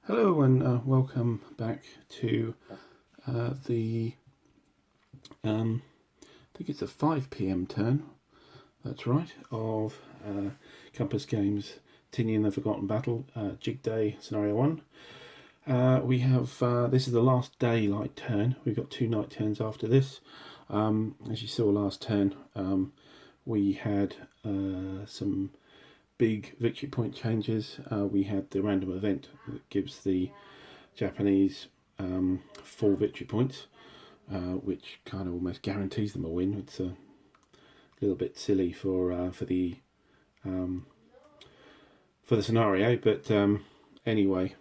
Hello and welcome back to the I think it's a 5 p.m. turn, that's right, of Compass Games Tinian the Forgotten Battle, Jig Day Scenario 1. We have, this is the last daylight turn. We've got 2 night turns after this. As you saw last turn, we had some big victory point changes. We had the random event that gives the Japanese 4 victory points, which kind of almost guarantees them a win. It's a little bit silly for the scenario, but anyway,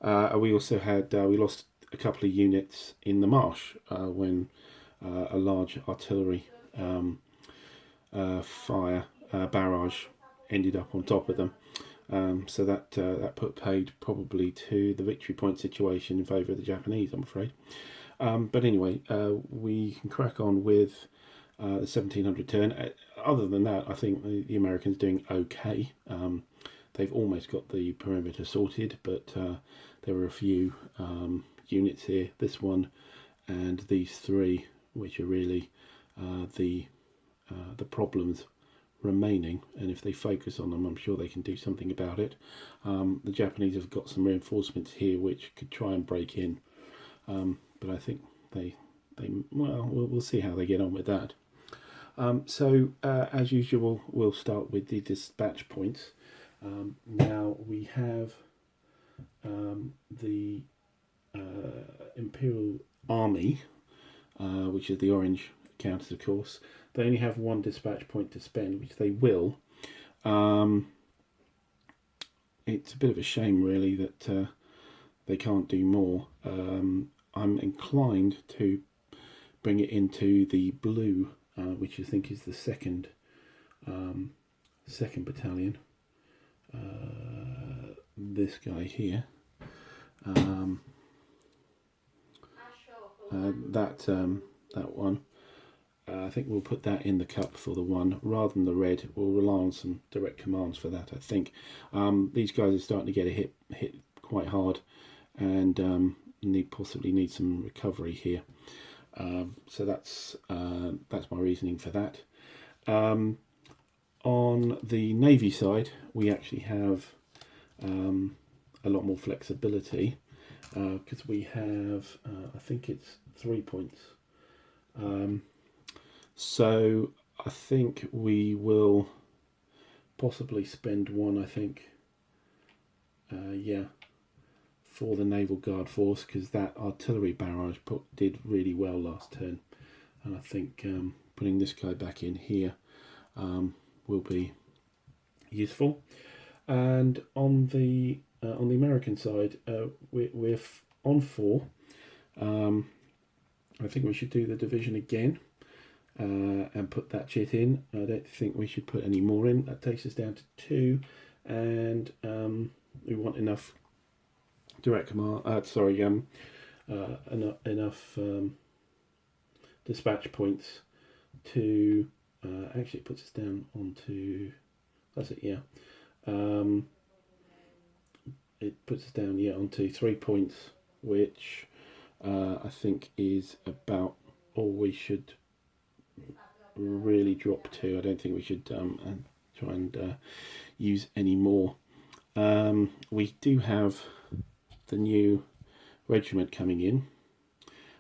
we also had we lost a couple of units in the marsh when a large artillery fire barrage ended up on top of them, so that paid probably to the victory point situation in favour of the Japanese, I'm afraid. But anyway, we can crack on with the 1700 turn. Other than that, I think the Americans doing okay. They've almost got the perimeter sorted, but there were a few units here, this one and these 3, which are really the problems remaining, and if they focus on them, I'm sure they can do something about it. The Japanese have got some reinforcements here which could try and break in, but I think we'll see how they get on with that. So as usual, we'll start with the dispatch points. Now we have the Imperial Army, which is the orange counters, of course. They only have 1 dispatch point to spend, which they will. It's a bit of a shame, really, that they can't do more. I'm inclined to bring it into the blue, which I think is the second battalion. This guy here. That one. I think we'll put that in the cup for the 1 rather than the red. We'll rely on some direct commands for that, I think. These guys are starting to get a hit quite hard, and possibly need some recovery here. So that's my reasoning for that. On the Navy side, we actually have a lot more flexibility, because we have I think it's 3 points. So I think we will possibly spend 1, I think, for the Naval Guard Force, because that artillery barrage did really well last turn, and I think putting this guy back in here will be useful. And on the American side, we're on 4. I think we should do the division again. And put that chit in. I don't think we should put any more in. That takes us down to 2, and we want enough direct command. Enough dispatch points to actually it puts us down onto. That's it, yeah. It puts us down, onto 3 points, which I think is about all we should really drop to. I don't think we should try and use any more. We do have the new regiment coming in.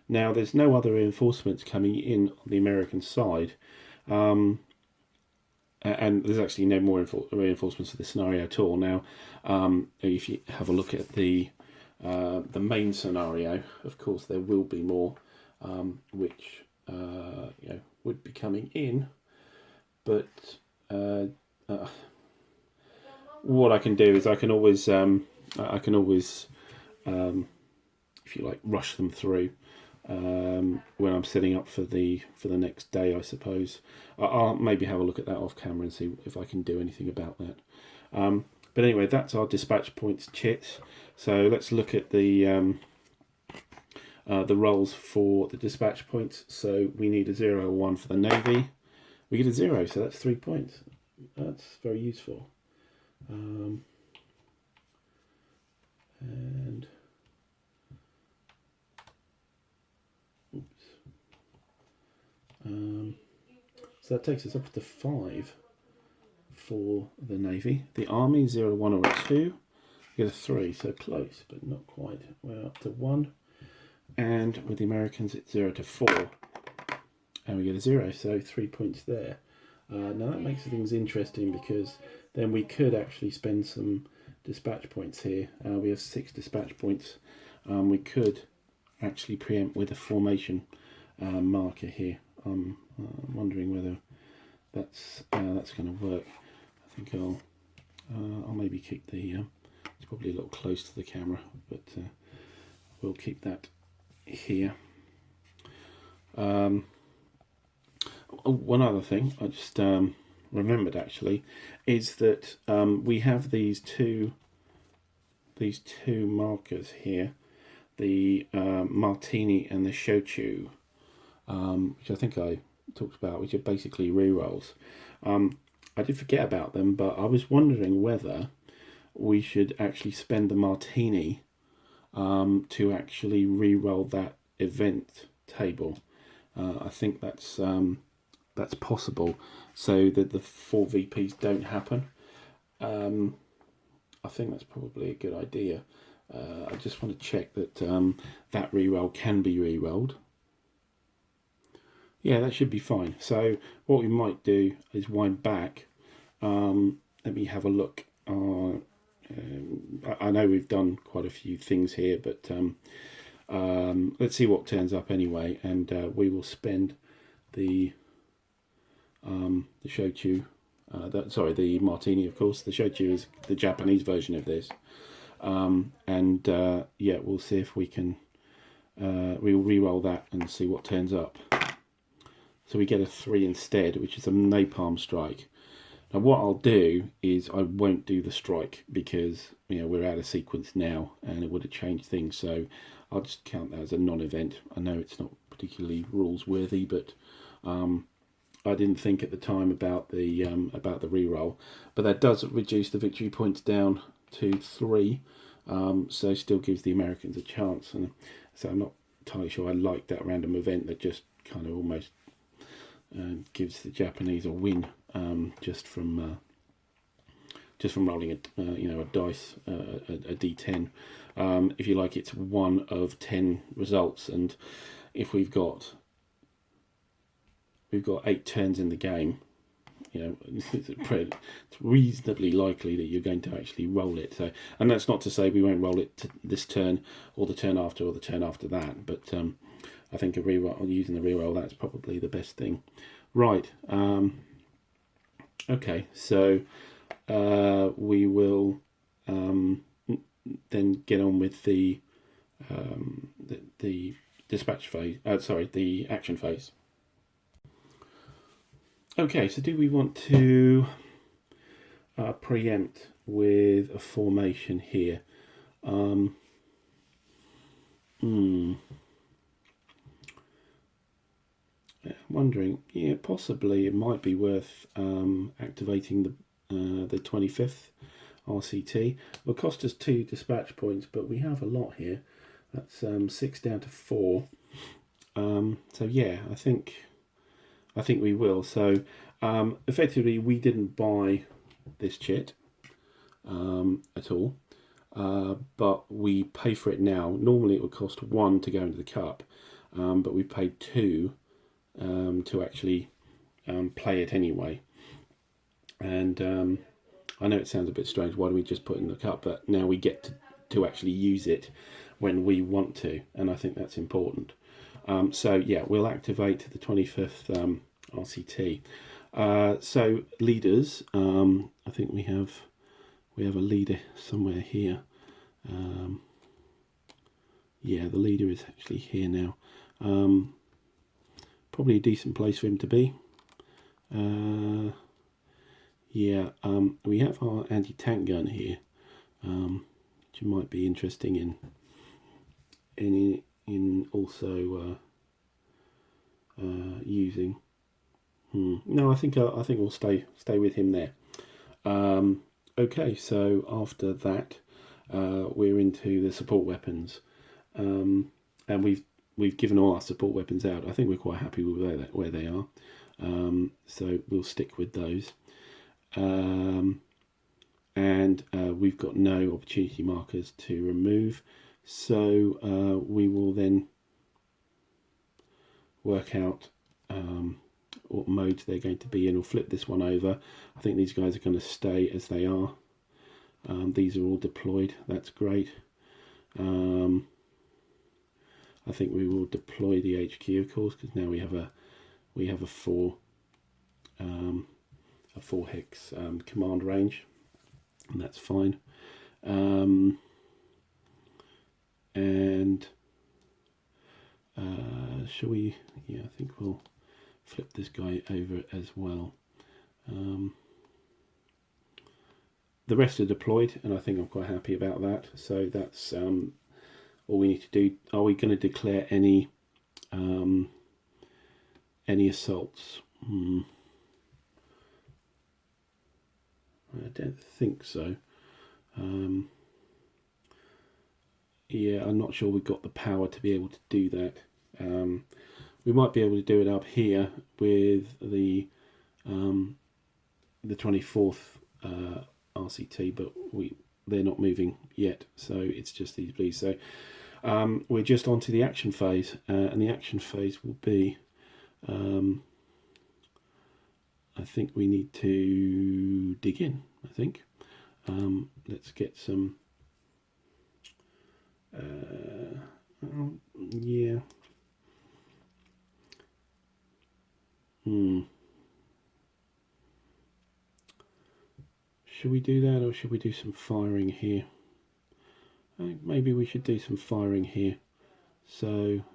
Now there's no other reinforcements coming in on the American side, and there's actually no more reinforcements for this scenario at all. Now if you have a look at the main scenario, of course there will be more, which would be coming in, but what I can do is I can always if you like, rush them through when I'm setting up for the next day, I suppose. I'll maybe have a look at that off camera and see if I can do anything about that. But anyway, that's our dispatch points chit. So let's look at the rolls for the dispatch points. So we need a 0 or 1 for the Navy. We get a 0, so that's 3 points. That's very useful. And So that takes us up to 5 for the Navy. The Army, 0, 1 or a 2. You get a 3, so close, but not quite. We're up to 1. And with the Americans, it's 0 to 4. And we get a 0, so 3 points there. Now that makes things interesting, because then we could actually spend some dispatch points here. We have 6 dispatch points. We could actually preempt with a formation marker here. I'm wondering whether that's going to work. I think I'll maybe keep the. It's probably a little close to the camera, but we'll keep that here. One other thing I just remembered actually is that we have these two markers here, the Martini and the Shochu, which I think I talked about, which are basically rerolls. I did forget about them, but I was wondering whether we should actually spend the Martini to actually re-roll that event table. I think that's possible, so that the 4 VPs don't happen. I think that's probably a good idea. I just want to check that that re-roll can be re-rolled. Yeah, that should be fine. So what we might do is wind back. Let me have a look. I know we've done quite a few things here, but let's see what turns up anyway, and we will spend the Shochu, the Martini, of course. The Shochu is the Japanese version of this, and yeah, we'll see if we can we'll re-roll that and see what turns up. So we get a 3 instead, which is a napalm strike. Now what I'll do is I won't do the strike, because we're out of sequence now and it would have changed things, so I'll just count that as a non-event. I know it's not particularly rules worthy, but I didn't think at the time about the re-roll, but that does reduce the victory points down to 3, so still gives the Americans a chance. And so I'm not entirely sure I like that random event that just kind of almost gives the Japanese a win just from rolling a dice, a d10. If you like, it's 1 of 10 results, and if we've got 8 turns in the game, it's reasonably likely that you're going to actually roll it. So, and that's not to say we won't roll it this turn or the turn after or the turn after that, but I think a reroll, using the reroll, that's probably the best thing. Right. Okay. So we will then get on with the dispatch phase. The action phase. Okay. So do we want to preempt with a formation here? Wondering, yeah, possibly it might be worth activating the 25th RCT. It'll cost us 2 dispatch points, but we have a lot here. That's 6 down to 4. So yeah, I think we will. So effectively, we didn't buy this chit at all, but we pay for it now. Normally, it would cost 1 to go into the cup, but we paid 2. To actually play it anyway. And I know it sounds a bit strange, why do we just put it in the cup? But now we get to actually use it when we want to, and I think that's important. So yeah, we'll activate the 25th RCT. So leaders, I think we have a leader somewhere here. Yeah, the leader is actually here now. Probably a decent place for him to be. Yeah, we have our anti-tank gun here, which might be interesting in also using. No, I think we'll stay with him there. Okay, so after that, we're into the support weapons, and we've given all our support weapons out. I think we're quite happy with where they are. So we'll stick with those. And we've got no opportunity markers to remove, so we will then work out what modes they're going to be in. We'll flip this one over. I think these guys are going to stay as they are. These are all deployed. That's great. I think we will deploy the HQ, of course, because now we have a four hex command range, and that's fine. And shall we? Yeah, I think we'll flip this guy over as well. The rest are deployed, and I think I'm quite happy about that. So that's all we need to do. Are we going to declare any assaults? I don't think so. Yeah, I'm not sure we've got the power to be able to do that. We might be able to do it up here with the 24th RCT, but they're not moving yet, so it's just these blues. So we're just on to the action phase, and the action phase will be, I think we need to dig in, I think. Let's get some, yeah. Should we do that, or should we do some firing here? I think maybe we should do some firing here. So,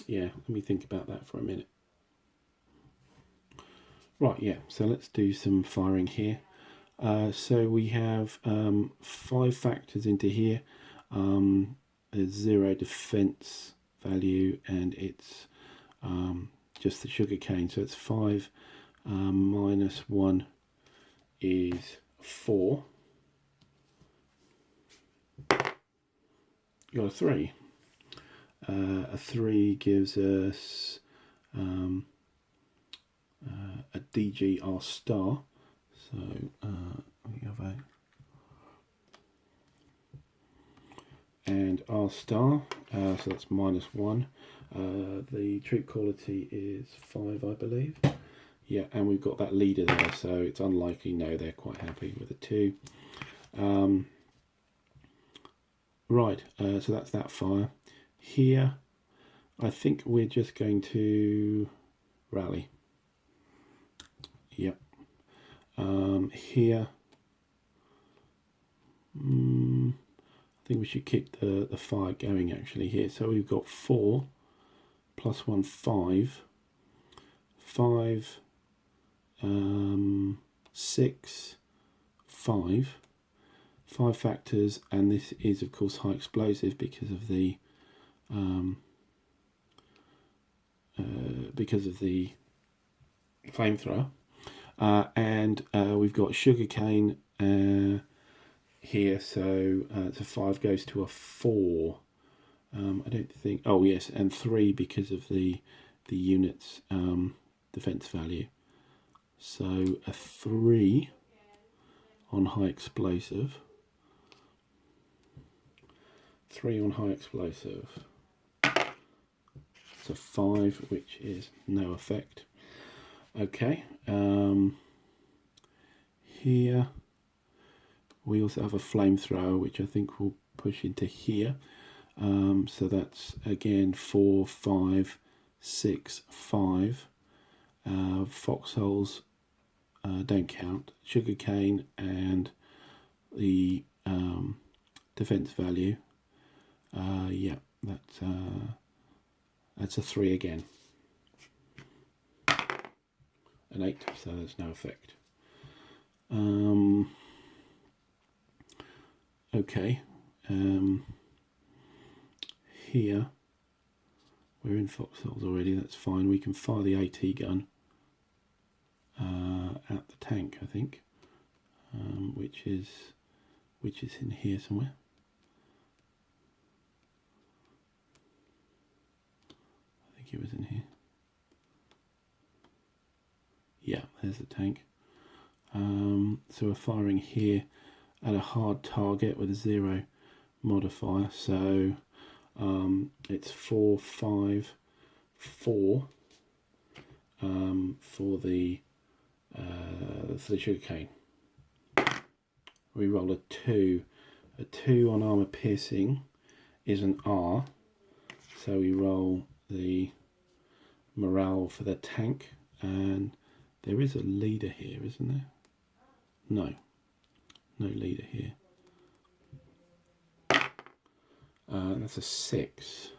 yeah, let me think about that for a minute. Right, yeah, so let's do some firing here. So we have 5 factors into here. There's 0 defense value, and it's just the sugar cane. So it's 5 minus 1 is 4. You got a 3. A 3 gives us a DGR star. So we have a and R star. So that's -1. The troop quality is 5, I believe. Yeah, and we've got that leader there, so it's unlikely. No, they're quite happy with a 2. Right, so that's that fire. Here, I think we're just going to rally. Yep. Here, I think we should keep the fire going actually here. So we've got 4 plus 1, 5. 5, 6, 5. 5 factors, and this is of course high explosive because of the flamethrower, and we've got sugarcane here, so it's a 5 goes to a 4. I don't think. Oh yes, and 3 because of the unit's defense value. So a 3 on high explosive. 3 on high explosive. It's a 5, which is no effect. Okay. Here we also have a flamethrower, which I think will push into here. So that's again 4, 5, 6, 5. Foxholes don't count. Sugarcane and the defense value. Yeah, that's a 3 again. An 8, so there's no effect. Okay. Here we're in foxholes already. That's fine. We can fire the AT gun at the tank, I think, which is in here somewhere. I think it was in here. there's the tank. So we're firing here at a hard target with a 0 modifier. So it's 4, 5, 4 for the sugarcane. We roll a 2. A 2 on armor piercing is an R, so we roll the morale for the tank, and there is a leader here, isn't there? No leader here. That's a 6.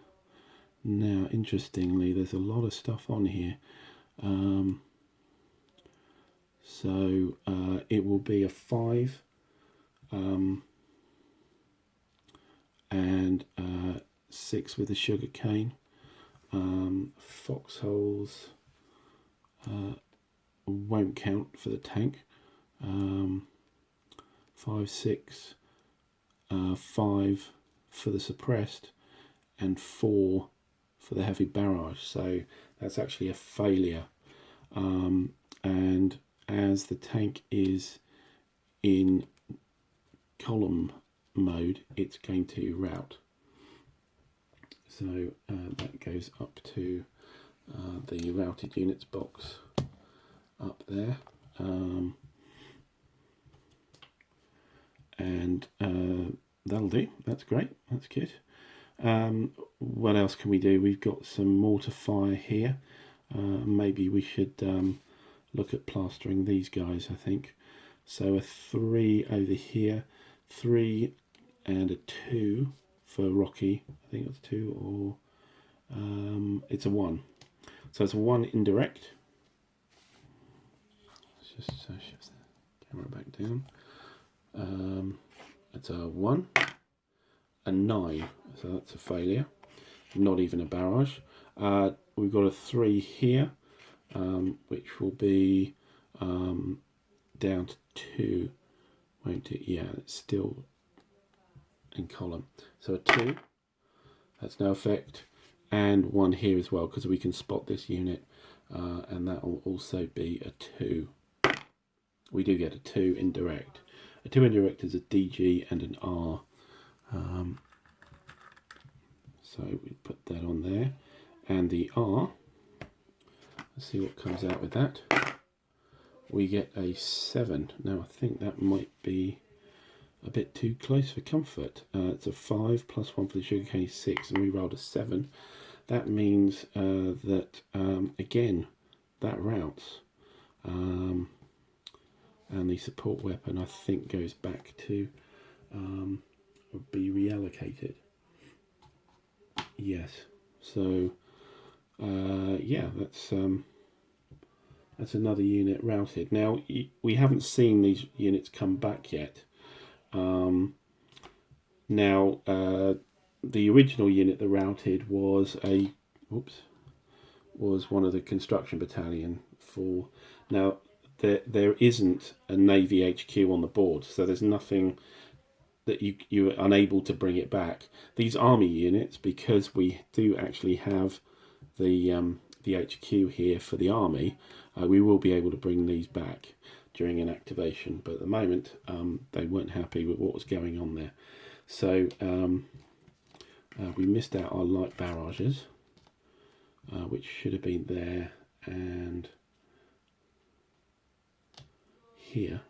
Now, interestingly, there's a lot of stuff on here. So it will be a 5 and 6 with the sugar cane. Foxholes won't count for the tank. 5, 6, 5 for the suppressed, and 4 for the heavy barrage. So that's actually a failure. And as the tank is in column mode, it's going to rout. So that goes up to the routed units box up there. And that'll do. That's great. That's good. What else can we do? We've got some mortar fire here. Maybe we should look at plastering these guys, I think. So a 3 over here, 3 and a 2 for Rocky. I think it's 2, or it's a 1. So it's a 1 indirect. Let's just shift the camera back down. It's a 1, a 9, so that's a failure, not even a barrage. We've got a 3 here, which will be down to 2, won't it? Yeah, it's still in column. So a 2, that's no effect, and 1 here as well, because we can spot this unit, and that will also be a 2. We do get a 2 indirect. A 2 indirect is a DG and an R. So we put that on there. And the R, let's see what comes out with that. We get a 7. Now I think that might be a bit too close for comfort. It's a 5 plus 1 for the sugarcane is 6, and we rolled a 7. That means that, again, that routes. And the support weapon, I think, goes back to be reallocated. Yes. So yeah, that's another unit routed. Now we haven't seen these units come back yet. Now the original unit that routed was was one of the construction battalion. For now, there isn't a Navy HQ on the board, so there's nothing that you're unable to bring it back. These Army units, because we do actually have the HQ here for the Army, we will be able to bring these back during an activation. But at the moment, they weren't happy with what was going on there. So we missed out on light barrages, which should have been there and here.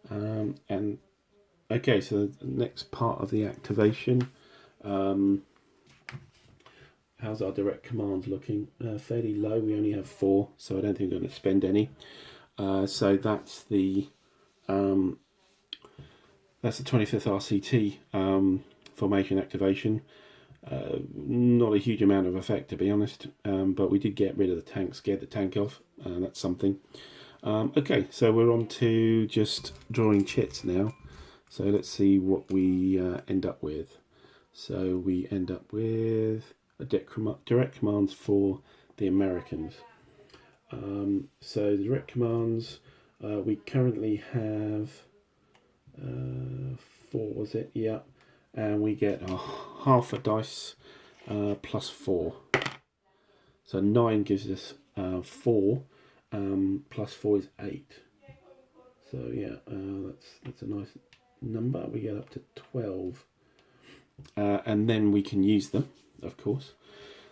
And okay, so the next part of the activation, how's our direct commands looking? Fairly low. We only have 4, so I don't think we're going to spend any. So that's the 25th RCT formation activation. Not a huge amount of effect, to be honest, but we did get rid of the tank, scared the tank off, and that's something. Okay, so we're on to just drawing chits now. So let's see what we end up with. So we end up with a direct commands for the Americans. So the direct commands, we currently have 4, was it? Yeah. And we get half a dice plus 4. So 9 gives us 4, plus 4 is 8. So yeah, that's a nice number. We get up to 12, and then we can use them, of course.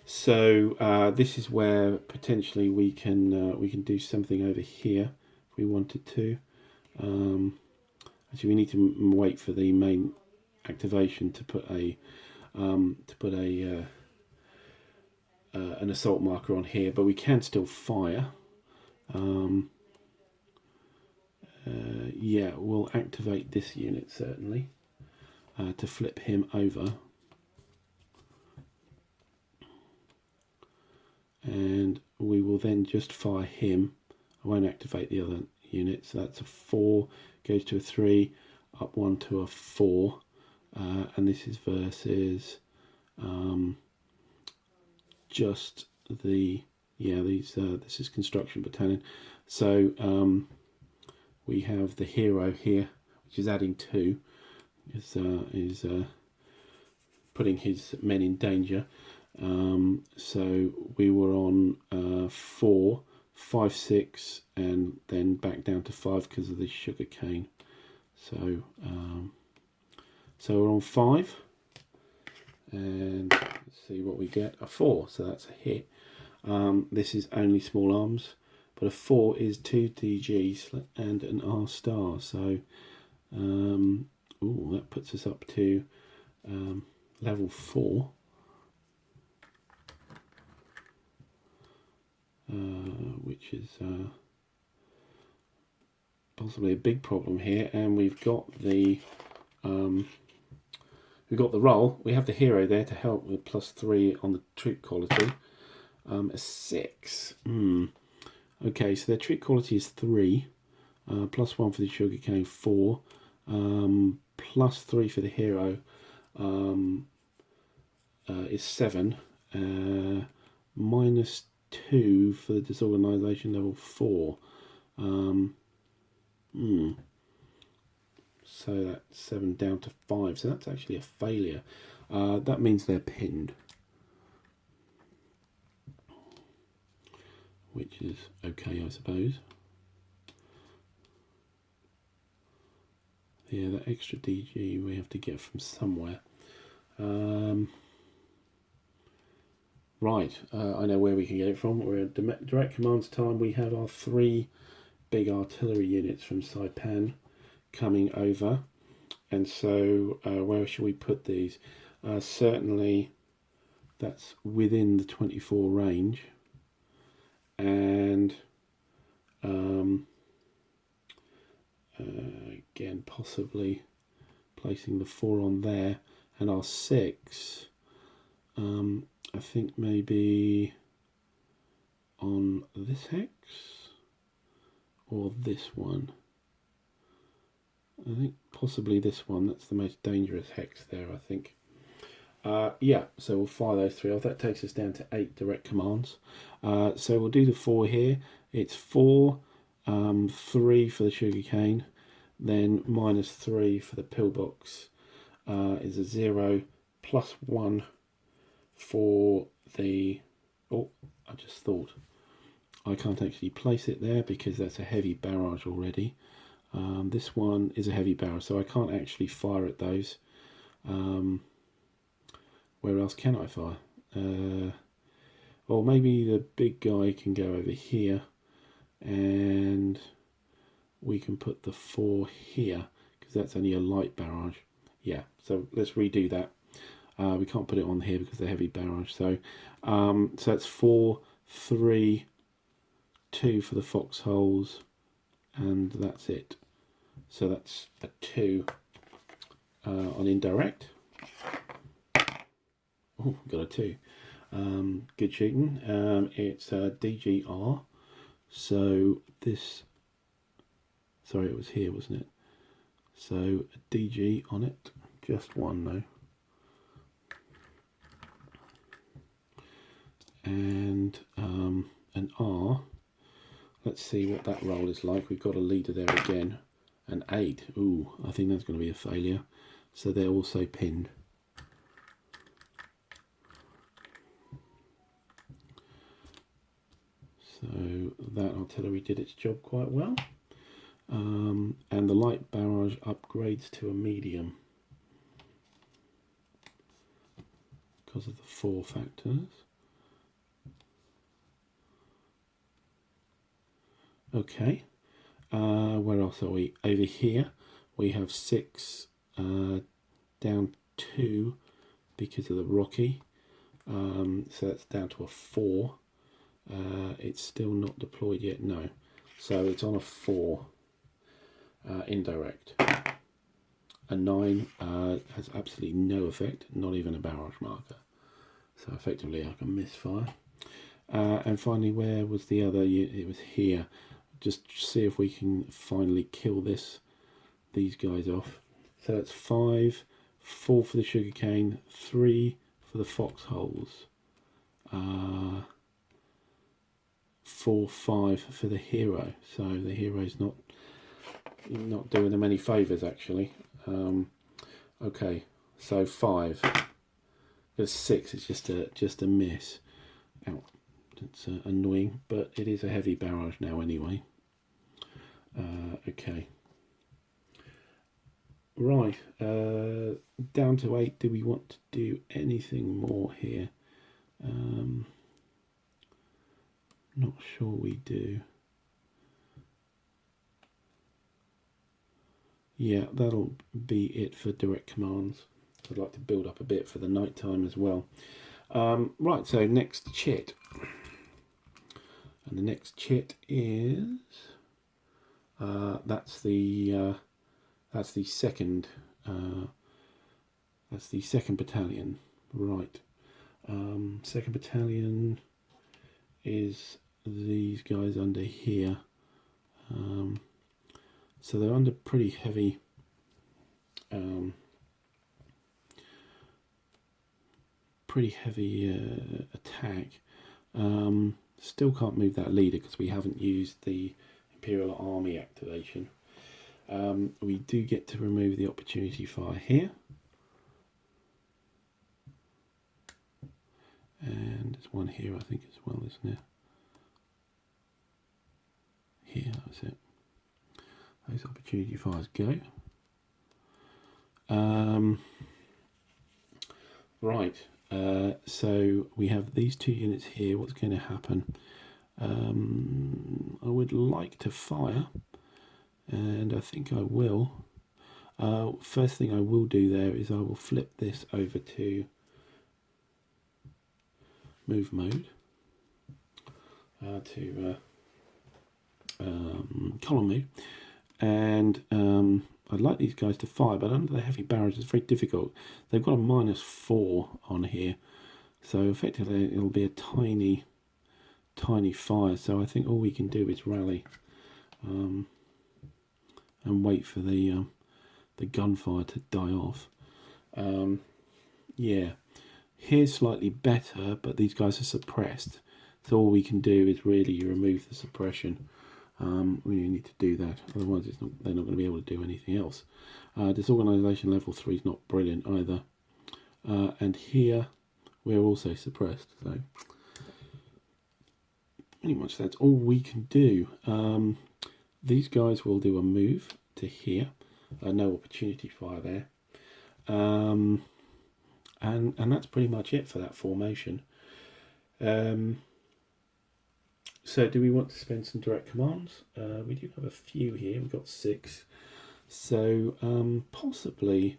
So this is where potentially we can do something over here if we wanted to. Actually, we need to wait for the main activation to put an assault marker on here, but we can still fire. Yeah, we'll activate this unit certainly to flip him over, and we will then just fire him. I won't activate the other unit. So that's a 4, goes to a 3, up 1 to a 4, and this is versus just the this is construction battalion. So we have the hero here, which is adding 2, is putting his men in danger. So we were on 4, 5, 6, and then back down to 5 because of the sugar cane. So so we're on 5, and let's see what we get. A 4, so that's a hit. This is only small arms, but a 4 is 2 DGs and an R star. So ooh, that puts us up to level 4. Which is possibly a big problem here, and we've got the roll. We have the hero there to help with +3 on the troop quality. A 6. Okay, so their troop quality is 3, +1 for the sugarcane 4, +3 for the hero is 7, -2 for the disorganisation level 4. So that's 7 down to 5. So that's actually a failure. That means they're pinned, which is okay, I suppose. Yeah, that extra DG we have to get from somewhere. Right, I know where we can get it from. We're at direct commands time. We have our 3 big artillery units from Saipan coming over, and so where should we put these? Certainly that's within the 24 range, and again possibly placing the 4 on there, and our 6 I think maybe on this hex or this one. I think possibly this one. That's the most dangerous hex there, I think. Yeah, so we'll fire those 3 off. That takes us down to 8 direct commands. So we'll do the 4 here. It's 4, 3 for the sugarcane, then -3 for the pillbox is a 0, +1 for the... Oh, I just thought I can't actually place it there because that's a heavy barrage already. This one is a heavy barrage, so I can't actually fire at those. Where else can I fire? Or maybe the big guy can go over here, and we can put the 4 here because that's only a light barrage. Yeah, so let's redo that. We can't put it on here because they're heavy barrage. So so it's 4, 3, 2 for the foxholes, and that's it. So that's a 2 on indirect. Oh, got a 2. Good shooting. It's DGR. So this, sorry, it was here, wasn't it? So a DG on it, just 1 though. And an R. Let's see what that roll is like. We've got a leader there again. An 8. Ooh, I think that's going to be a failure. So they're also pinned. So that artillery did its job quite well. And the light barrage upgrades to a medium because of the 4 factors. Okay, where else are we? Over here we have 6 down 2 because of the Rocky, so that's down to a 4. It's still not deployed yet, no, so it's on a 4 indirect. A 9 has absolutely no effect, not even a barrage marker, so effectively I can misfire. And finally, where was the other? It was here. Just see if we can finally kill these guys off. So that's 5, 4 for the sugarcane, 3 for the foxholes, 4, 5 for the hero. So the hero's not doing them any favours actually. Okay, so 5. There's 6. It's just a miss. Ow. It's annoying, but it is a heavy barrage now anyway. Okay. Right, down to 8. Do we want to do anything more here? Not sure we do. Yeah, that'll be it for direct commands. I'd like to build up a bit for the night time as well. Right, so next chit. And the next chit is that's the second battalion, right? Second battalion is these guys under here. So they're under pretty heavy attack. Still can't move that leader because we haven't used the Imperial Army activation. We do get to remove the opportunity fire here. And there's one here I think as well, isn't there? Here, that's it. Those opportunity fires go. Right, so we have these 2 units here. What's going to happen? I would like to fire, and I think I will. First thing I will do there is I will flip this over to move mode, to column mode, and I'd like these guys to fire, but under the heavy barrage it's very difficult. They've got a -4 on here, so effectively it'll be a tiny fire. So I think all we can do is rally and wait for the gunfire to die off. Yeah, here's slightly better, but these guys are suppressed, so all we can do is really remove the suppression. We need to do that, otherwise they're not going to be able to do anything else. Disorganisation level 3 is not brilliant either, and here we're also suppressed, so pretty much that's all we can do. These guys will do a move to here, no opportunity fire there, and that's pretty much it for that formation. So do we want to spend some direct commands? We do have a few here. We've got 6. So possibly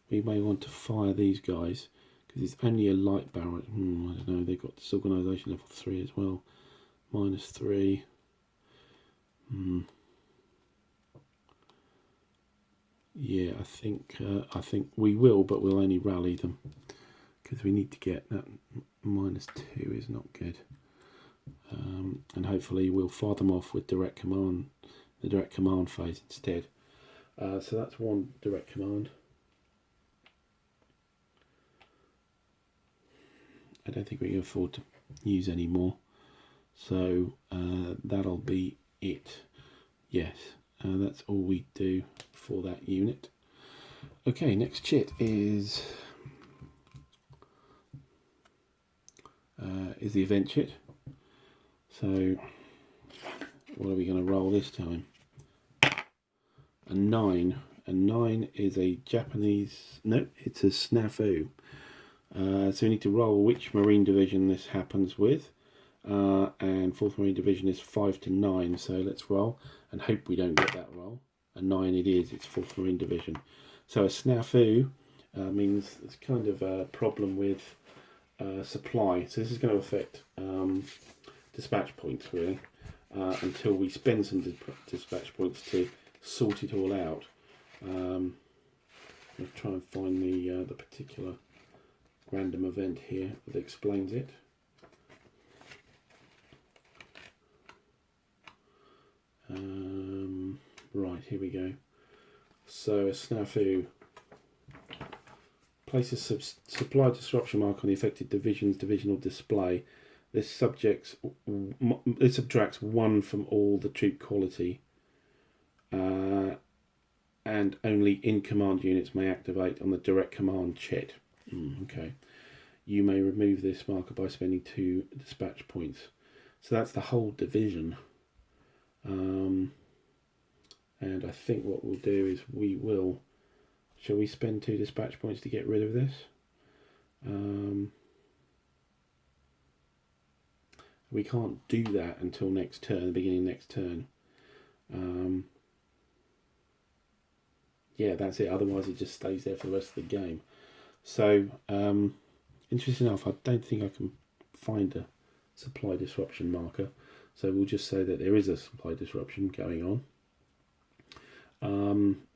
we may want to fire these guys because it's only a light barrage. I don't know. They've got disorganisation level 3 as well. -3. Yeah, I think we will, but we'll only rally them because we need to get that -2 is not good. And hopefully we'll fire them off with direct command, the direct command phase instead. So that's one direct command. I don't think we can afford to use any more, so that'll be it. Yes, that's all we do for that unit. Okay, next chit is the event chit. So what are we going to roll this time? A 9. A 9 is a Japanese, no, it's a snafu. So we need to roll which Marine Division this happens with. And 4th Marine Division is 5 to 9, so let's roll and hope we don't get that roll. A 9 it is, it's 4th Marine Division. So a snafu means it's kind of a problem with supply, so this is going to affect dispatch points really, until we spend some dispatch points to sort it all out. I'll try and find the particular random event here that explains it. Right, here we go. So a snafu. Place a supply disruption mark on the affected division's divisional display. This subtracts 1 from all the troop quality, and only in command units may activate on the direct command chit. Okay. You may remove this marker by spending 2 dispatch points. So that's the whole division. And I think what we'll do is shall we spend 2 dispatch points to get rid of this? We can't do that until next turn, the beginning of next turn. Yeah, that's it, otherwise it just stays there for the rest of the game. So, interesting enough, I don't think I can find a supply disruption marker. So we'll just say that there is a supply disruption going on.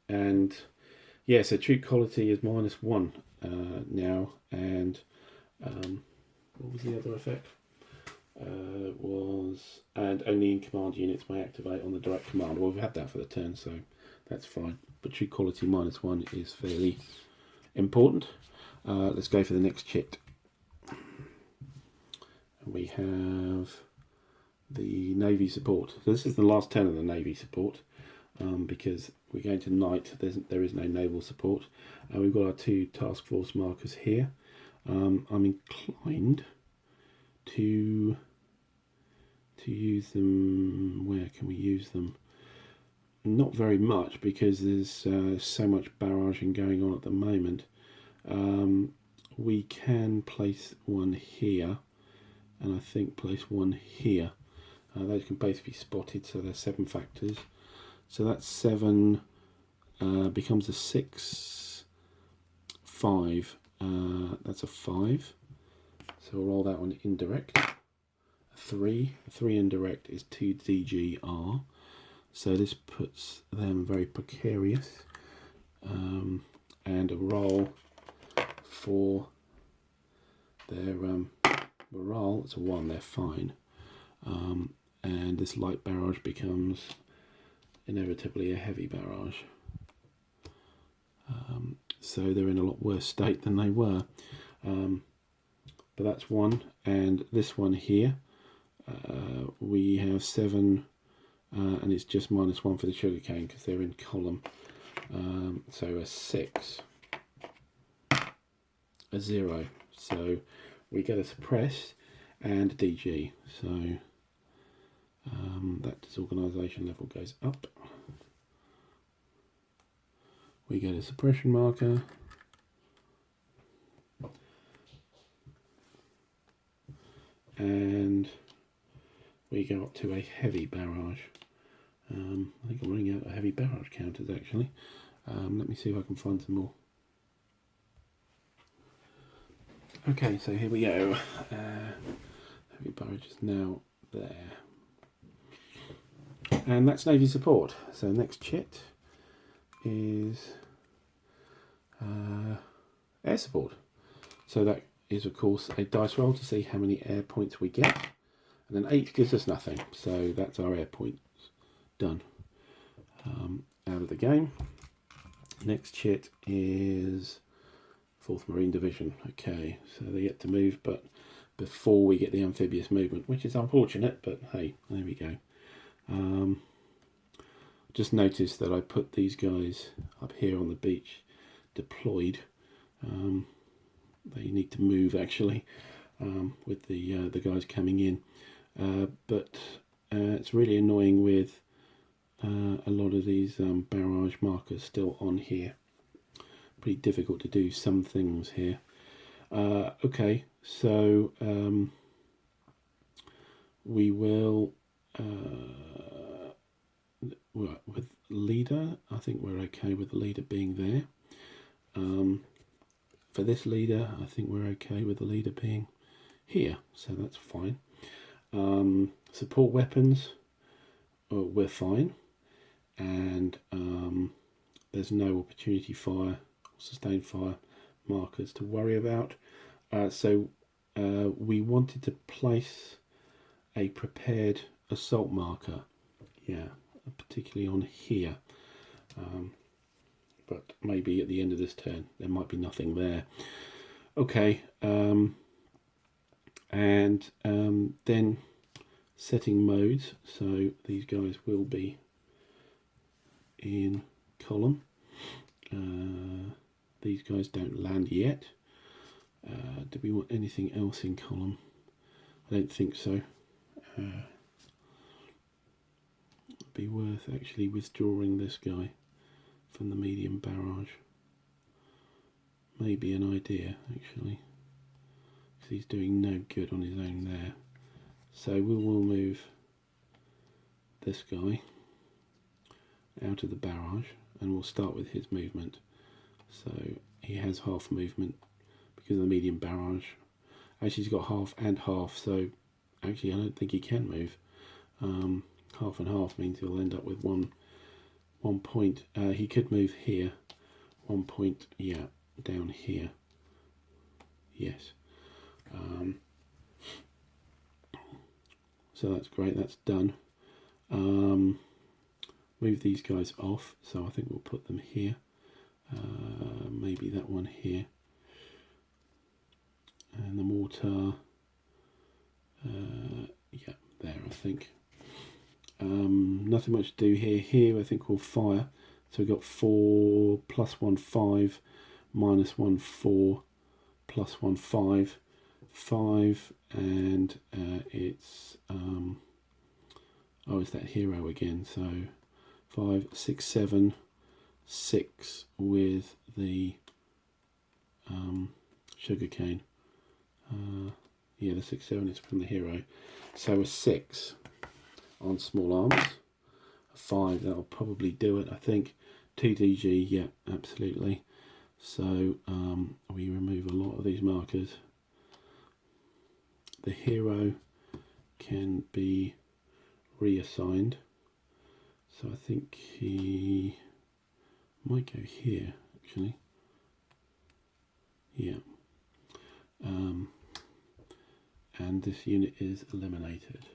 And yeah, so troop quality is -1 now, and what was the other effect? And only in command units may activate on the direct command. Well, we've had that for the turn, so that's fine. But troop quality -1 is fairly important. Let's go for the next chit. We have the Navy support. So this is the last turn of the Navy support, because we're going to night. There is no naval support. We've got our 2 task force markers here. I'm inclined to use them. Where can we use them? Not very much, because there's so much barraging going on at the moment. We can place one here, and I think place one here. Those can both be spotted, so they're 7 factors. So that's 7 becomes a 6, 5. That's a 5. So we'll roll that one indirect. A 3. A 3 indirect is 2 DGR. So this puts them very precarious. And a roll for their morale, it's a 1, they're fine. And this light barrage becomes inevitably a heavy barrage. So they're in a lot worse state than they were. But that's 1, and this one here, we have 7, and it's just -1 for the sugarcane because they're in column. So a 6, a 0. So we get a suppressed and a DG. So that disorganisation level goes up. We get a suppression marker. And we go up to a heavy barrage. I think I'm running out of heavy barrage counters actually. Let me see if I can find some more. Okay, so here we go. Heavy barrage is now there. And that's Navy support. So next chit is air support. So that is of course a dice roll to see how many air points we get. And then 8 gives us nothing. So that's our air points done. Out of the game. Next chit is 4th Marine Division. Okay, so they get to move, but before we get the amphibious movement, which is unfortunate, but hey, there we go. Just noticed that I put these guys up here on the beach deployed. They need to move actually with the guys coming in, but it's really annoying with a lot of these barrage markers still on here. Pretty difficult to do some things here. Okay, so we will with leader, I think we're okay with the leader being there. For this leader, I think we're okay with the leader being here, so that's fine. Support weapons, we're fine, and there's no opportunity fire or sustained fire markers to worry about. So we wanted to place a prepared assault marker, yeah, particularly on here, but maybe at the end of this turn there might be nothing there. Okay, and then setting modes, so these guys will be in column. These guys don't land yet. Do we want anything else in column? I don't think so. It'd be worth actually withdrawing this guy from the medium barrage. Maybe an idea actually, because he's doing no good on his own there. So we will move this guy out of the barrage, and we'll start with his movement. So he has half movement because of the medium barrage. Actually, he's got half and half, so actually I don't think he can move. Half and half means he'll end up with one point. He could move here, 1 point, yeah, down here. Yes. So that's great, that's done. Move these guys off, so I think we'll put them here. Maybe that one here. And the mortar, yeah, there I think. Nothing much to do here. Here I think we'll fire. So we've got 4 plus 1 5 minus 1 4 plus 1 5 5, and it's it's that hero again. So 5 6 7 6 with the sugarcane. Yeah, the 6 7 is from the hero. So a 6 on small arms, a 5, that'll probably do it, I think. 2 DG, yeah, absolutely. So we remove a lot of these markers. The hero can be reassigned, so I think he might go here actually. Yeah. And this unit is eliminated.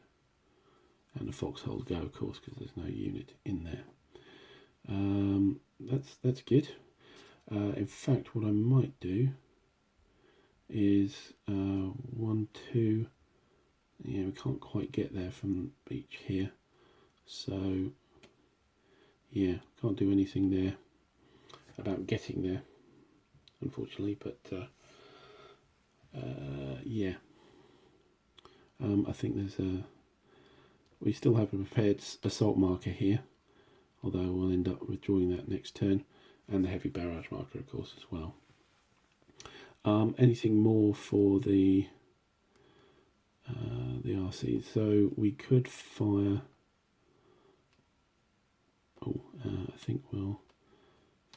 And the foxholes go, of course, because there's no unit in there. That's good. In fact, what I might do is 1 2. Yeah, we can't quite get there from the beach here, so yeah, can't do anything there about getting there, unfortunately. But yeah, I think there's we still have a prepared assault marker here, although we'll end up withdrawing that next turn, and the heavy barrage marker, of course, as well. Anything more for the RC? So we could fire. I think we'll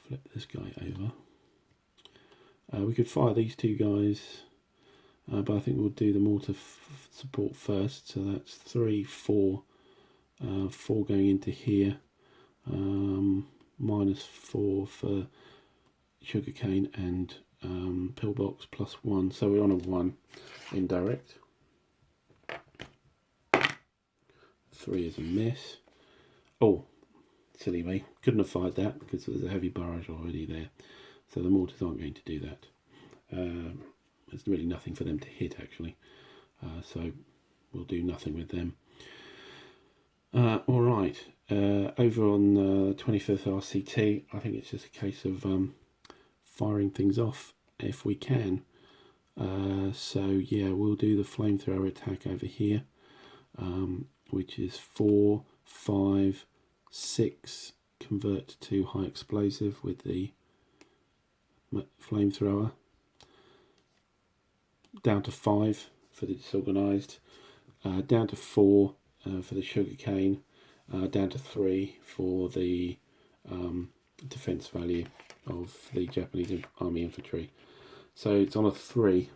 flip this guy over. We could fire these two guys, but I think we'll do the mortar support first. So that's 3 4 4 going into here, minus 4 for sugarcane and pillbox plus 1, so we're on a 1 indirect. 3 is a miss. Oh, silly me, couldn't have fired that because there's a heavy barrage already there, so the mortars aren't going to do that. There's really nothing for them to hit actually, so we'll do nothing with them. Alright, over on 25th RCT, I think it's just a case of firing things off if we can. So yeah, we'll do the flamethrower attack over here. which is 4, 5, 6, convert to high explosive with the flamethrower, down to 5 for the disorganized, down to 4 for the sugarcane, down to 3 for the defense value of the Japanese army infantry. So it's on a 3.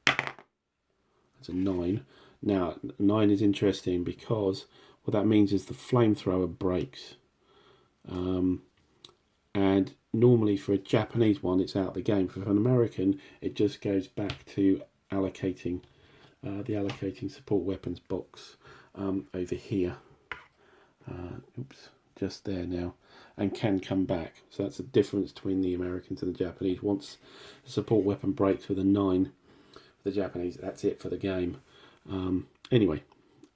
That's a 9. Now 9 is interesting because what that means is the flamethrower breaks, and normally for a Japanese one it's out of the game. For an American it just goes back to allocating the allocating support weapons box over here, oops, just there now, and can come back. So that's the difference between the Americans and the Japanese. Once the support weapon breaks with a 9, the Japanese, that's it for the game. Anyway,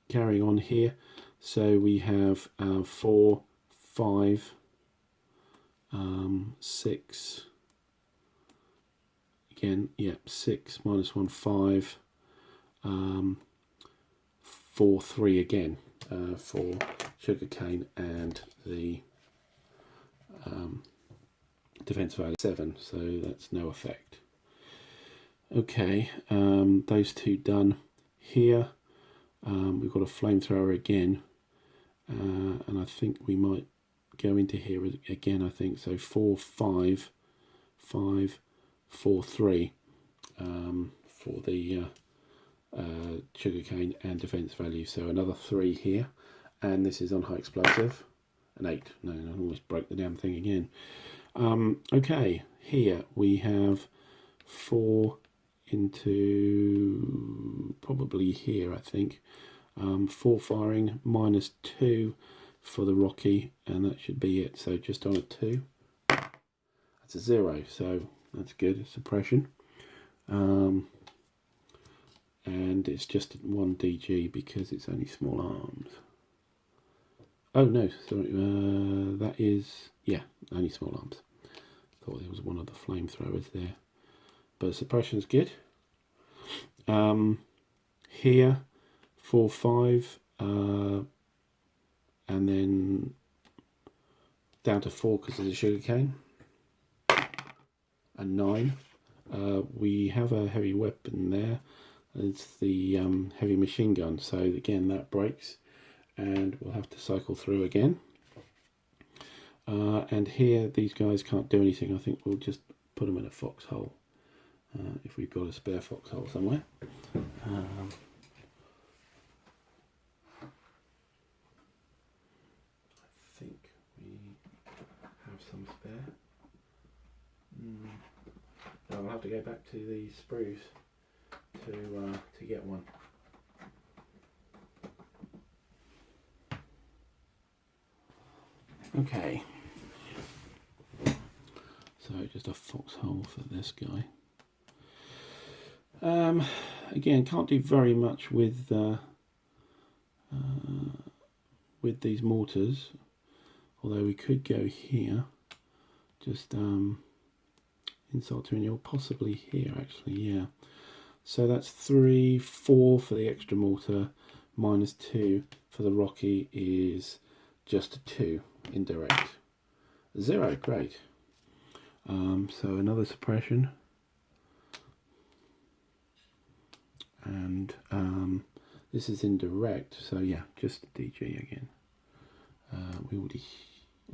carrying on here, so we have 4, 5, 6, again, yeah, 6 minus 1, 5, 4, 3 again for sugarcane, and the defense value 7, so that's no effect. Okay, those two done. Here we've got a flamethrower again, and I think we might go into here again, I think. So 4, 5, 5, 4, 3 for the sugarcane and defense value. So another 3 here, and this is on high explosive. An 8. No, I almost broke the damn thing again. Okay, here we have 4 into probably here, I think. 4 firing, minus 2 for the Rocky, and that should be it. So just on a 2. That's a 0, so that's good. Suppression. And it's just 1 DG because it's only small arms. Oh no, sorry, that is, yeah, only small arms. Thought there was one of the flamethrowers there. But suppression's good. Here, 4, 5, and then down to 4 because of the sugarcane, and 9. We have a heavy weapon there. It's the heavy machine gun. So again, that breaks, and we'll have to cycle through again. And here, these guys can't do anything. I think we'll just put them in a foxhole. If we've got a spare foxhole somewhere. I think we have some spare. I'll have to go back to the spruce to get one. Okay. So just a foxhole for this guy. Again, can't do very much with these mortars, although we could go here, just insult to, or possibly here actually, yeah. So that's 3, 4 for the extra mortar, minus 2 for the Rocky is just a 2 indirect. 0, great. So another suppression. And this is indirect, so yeah, just DG again. We already,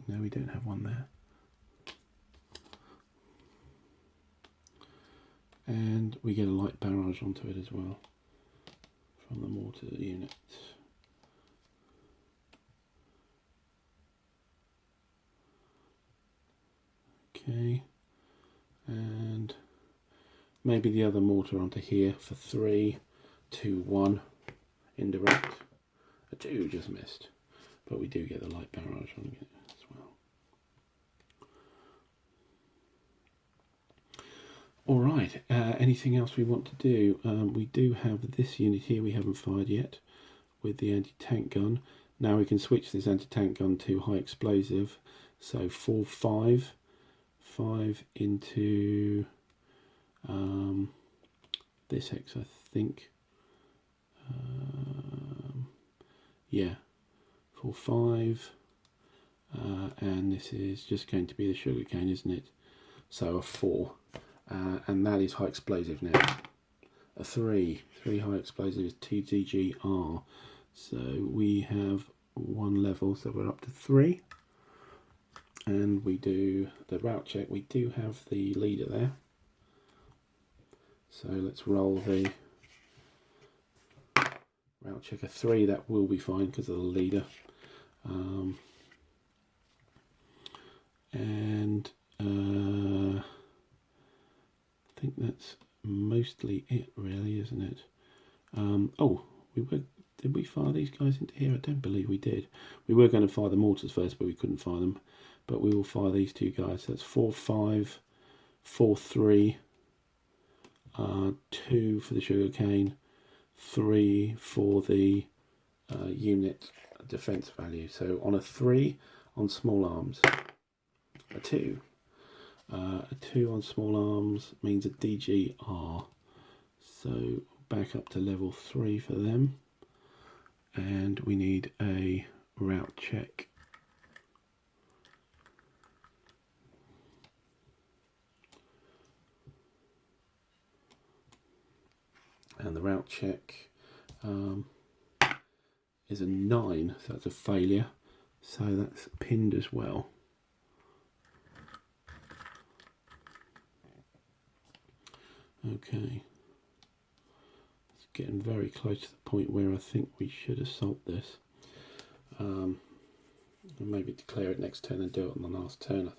no, we don't have one there. And we get a light barrage onto it as well from the mortar unit. Okay, and maybe the other mortar onto here for 3, 2, 1, indirect. A 2 just missed, but we do get the light barrage on it as well. All right, anything else we want to do? We do have this unit here we haven't fired yet with the anti-tank gun. Now we can switch this anti-tank gun to high explosive. So 4, 5, 5 into this X, I think. yeah, 4, 5, and this is just going to be the sugar cane, isn't it? So a 4, and that is high explosive now. A 3 high explosive is 2DGR. So we have one level, so we're up to 3. And we do the route check. We do have the leader there. So let's roll the route check. A 3, that will be fine because of the leader. And I think that's mostly it, really, isn't it? Oh, did we fire these guys into here? I don't believe we did. We were going to fire the mortars first, but we couldn't fire them. But we will fire these two guys. So that's 4, 5, 4, 3, 2 for the sugarcane, 3 for the unit defense value. So on a 3 on small arms, a 2. A 2 on small arms means a DGR. So back up to level 3 for them. And we need a route check. And the route check is a 9, so that's a failure. So that's pinned as well. Okay. It's getting very close to the point where I think we should assault this. And maybe declare it next turn and do it on the last turn,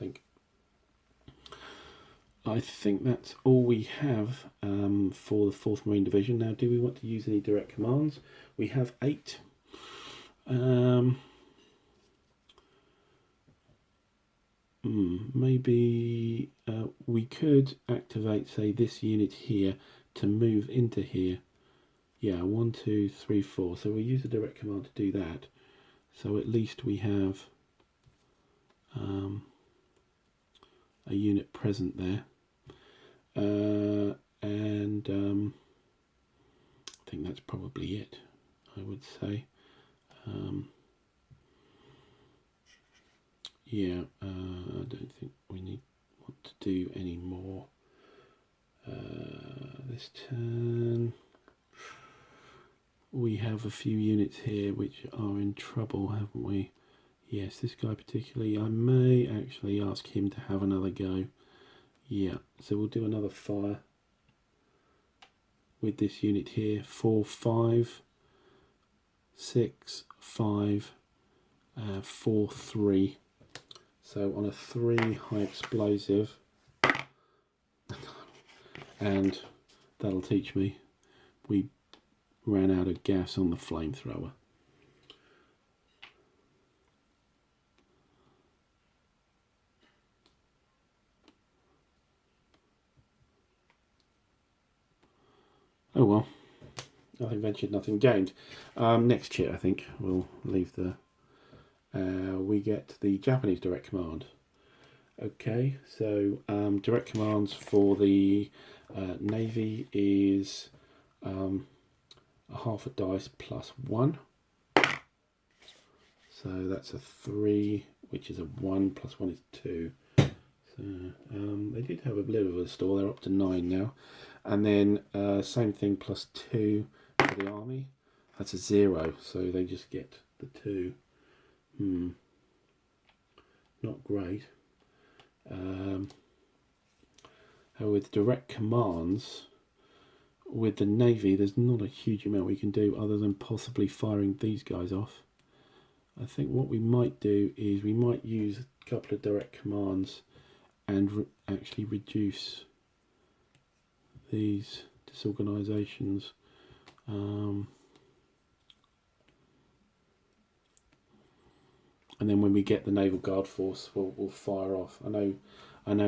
I think that's all we have for the 4th Marine Division. Now, do we want to use any direct commands? We have 8. Maybe we could activate, say, this unit here to move into here. Yeah, 1, 2, 3, 4. So we use a direct command to do that. So at least we have a unit present there. And I think that's probably it, I would say. Yeah, I don't think we want to do any more this turn. We have a few units here which are in trouble, haven't we? Yes, this guy particularly. I may actually ask him to have another go. Yeah, so we'll do another fire with this unit here. 4, 5, 6, 5, 4, 3. So on a 3 high explosive, and that'll teach me, we ran out of gas on the flamethrower. Oh well, nothing ventured, nothing gained. Next year, I think we'll leave the. We get the Japanese direct command. Okay, so direct commands for the Navy is a half a dice plus 1. So that's a 3, which is a 1 plus 1 is 2. So they did have a bit of a stall. They're up to 9 now. And then same thing plus 2 for the army. That's a 0, so they just get the 2. Not great. With direct commands, with the Navy, there's not a huge amount we can do other than possibly firing these guys off. I think what we might do is we might use a couple of direct commands and actually reduce these disorganisations. And then when we get the Naval Guard Force, we'll fire off. I know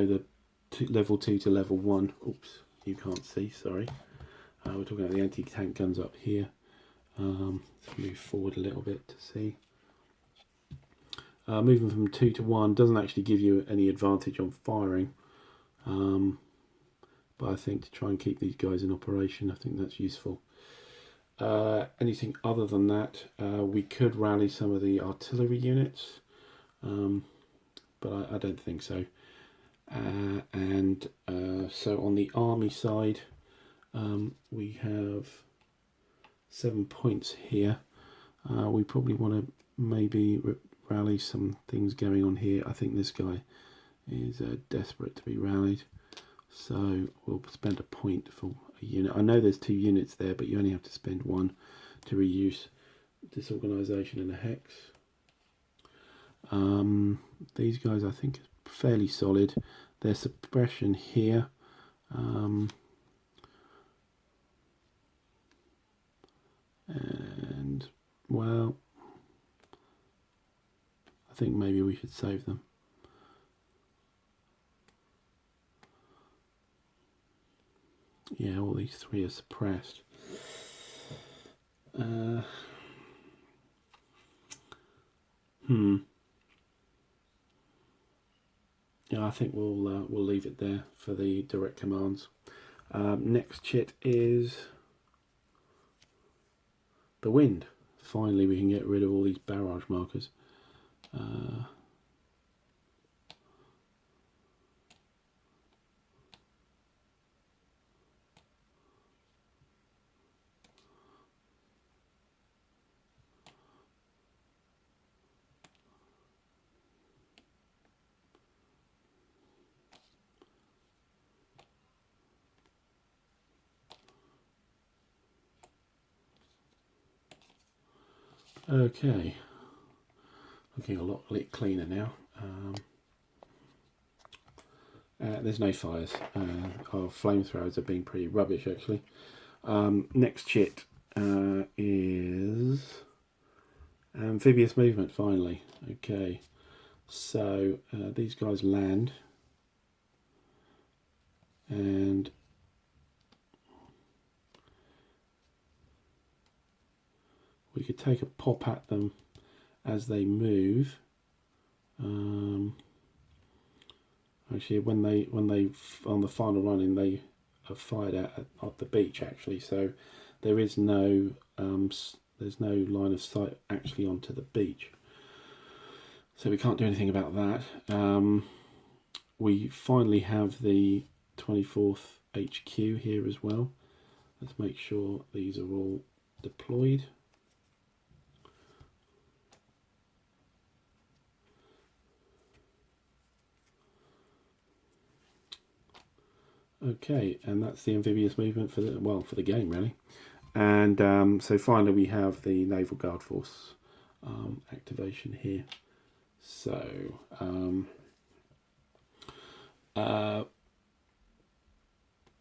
the level 2 to level 1. Oops, you can't see. Sorry. We're talking about the anti-tank guns up here. Let's move forward a little bit to see. Moving from 2 to 1 doesn't actually give you any advantage on firing, but I think to try and keep these guys in operation, I think that's useful. Anything other than that, we could rally some of the artillery units, but I don't think so. So on the army side, we have 7 points here. We probably want to maybe rally some things going on here. I think this guy is desperate to be rallied, so we'll spend a point for a unit. I know there's 2 units there, but you only have to spend 1 to reuse disorganisation and a hex. These guys I think are fairly solid. Their suppression here, and well, I think maybe we should save them. Yeah, all these 3 are suppressed. Yeah, I think we'll leave it there for the direct commands. Next chit is the wind. Finally, we can get rid of all these barrage markers. Okay, looking a lot cleaner now. There's no fires. Our flamethrowers have been pretty rubbish actually. Next chit is amphibious movement finally. Okay, so these guys land, and we could take a pop at them as they move. Actually, when they on the final running, they are fired at the beach actually. So there is no there's no line of sight actually onto the beach. So we can't do anything about that. We finally have the 24th HQ here as well. Let's make sure these are all deployed. Okay, and that's the amphibious movement for the game really. And so finally we have the Naval Guard Force activation here. So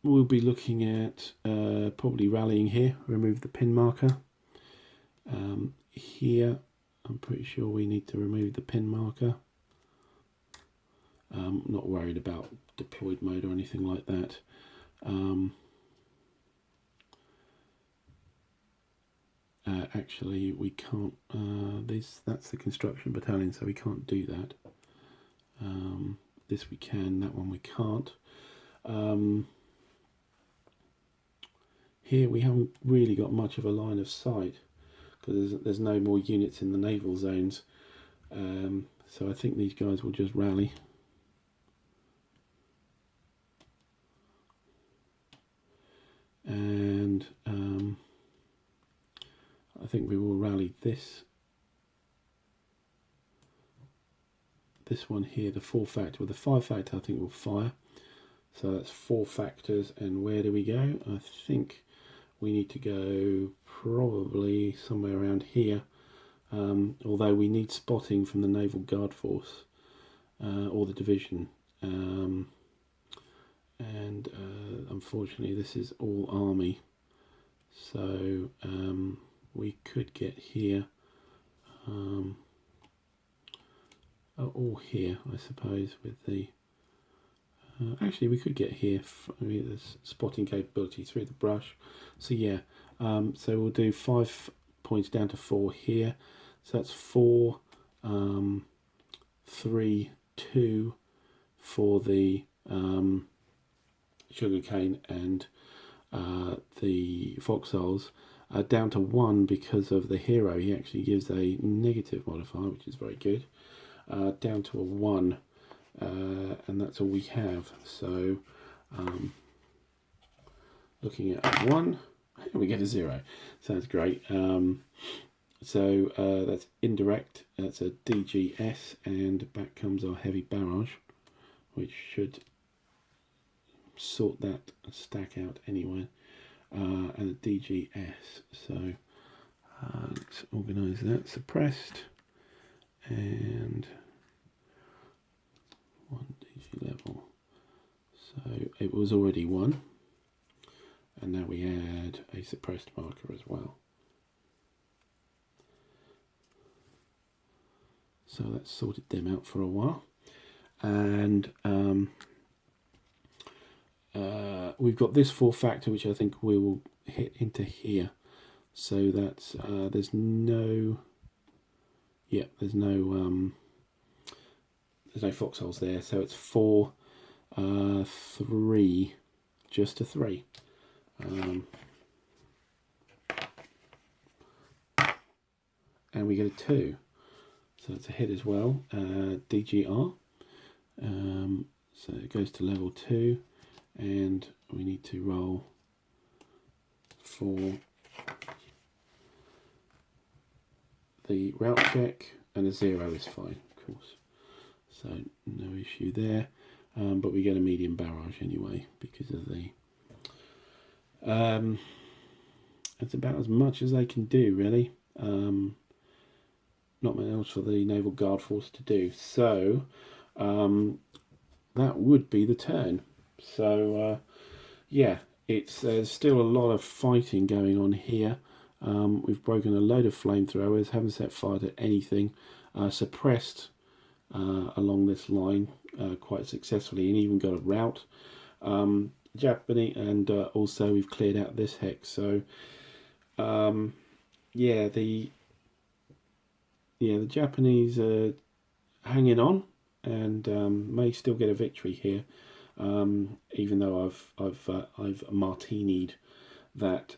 we'll be looking at probably rallying here. Remove the pin marker. Here I'm pretty sure we need to remove the pin marker. Not worried about deployed mode or anything like that. Actually, we can't. That's the construction battalion, so we can't do that. This we can. That one we can't. Here we haven't really got much of a line of sight because there's no more units in the naval zones. So I think these guys will just rally. And I think we will rally this one here, the 4 factor. With the 5 factor I think we'll fire. So that's 4 factors, and where do we go? I think we need to go probably somewhere around here, although we need spotting from the Naval Guard Force or the division. And unfortunately this is all army, so we could get here, or here I suppose with the actually we could get here. There's spotting capability through the brush, so yeah, so we'll do 5 points down to 4 here, so that's 4 3 2 for the sugarcane and the foxholes. down to 1 because of the hero. He actually gives a negative modifier, which is very good. Down to a 1, and that's all we have. So looking at 1, we get a 0. Sounds great. So that's indirect, that's a DGS, and back comes our heavy barrage, which should sort that stack out anyway, and a DGS. So let's organise that. Suppressed, and 1 DG level. So it was already 1, and now we add a suppressed marker as well. So that's sorted them out for a while, and we've got this 4 factor, which I think we will hit into here. So that's there's no foxholes there. So it's 4, 3, just a 3. And we get a 2. So it's a hit as well, DGR. So it goes to level 2, and we need to roll for the route check, and a 0 is fine, of course. So no issue there, but we get a medium barrage anyway because of the... it's about as much as they can do, really. Not much else for the Naval Guard Force to do. So that would be the turn. So yeah, there's still a lot of fighting going on here. We've broken a load of flamethrowers, haven't set fire to anything, suppressed along this line quite successfully, and even got a rout. Japanese, and also we've cleared out this hex. So yeah, the Japanese are hanging on, and may still get a victory here, even though I've Martini'd that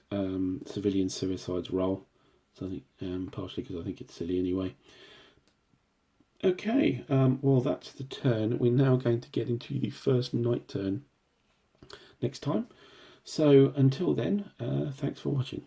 civilian suicides roll. So I think partially because I think it's silly anyway. Okay, well that's the turn. We're now going to get into the first night turn next time. So until then, thanks for watching.